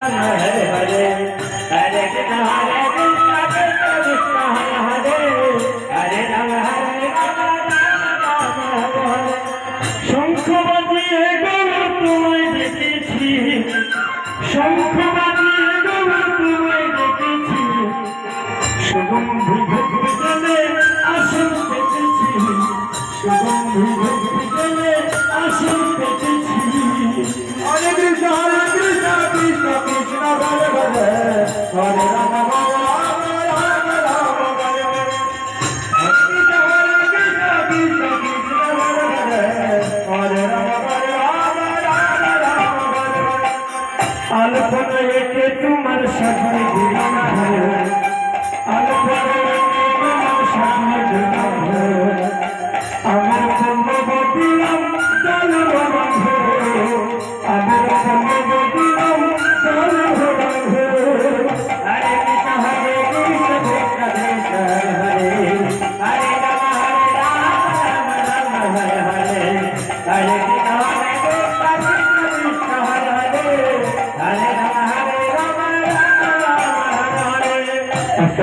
Hare Hare Hare Krishna Hare Krishna Krishna Krishna Hare Hare Hare Rama Hare Rama Rama Rama Hare Hare শঙ্খ বাজিয়ে গো তোমায় ডেকেছি শঙ্খ বাজিয়ে গো তোমায় ডেকেছি সুগন্ধি ভক্তি জলে আসন পেতেছি সুগন্ধি ভক্তি জলে আসন পেতেছি হরে কৃষ্ণ কৃষ্ণ কৃষ্ণ হরে হরে হরে রাম হরে রাম রাম রাম হরে হরে কৃষ্ণ কৃষ্ণ কৃষ্ণ হরে হরে হরে রাম হরে রাম রাম রাম হরে হরে আলপনা একে তোমার সামনে দিলাম আলপনা একে তোমার সামনে দিলাম আমার পূর্ণ দিলাম জল বন্ধ আমার পূর্ণ দিলাম জল বন্ধ হরে কৃষ্ণ হরে কৃষ্ণ কৃষ্ণ কৃষ্ণ হরে হরে হরে রাম হরে রাম রাম রাম হরে হরে হরে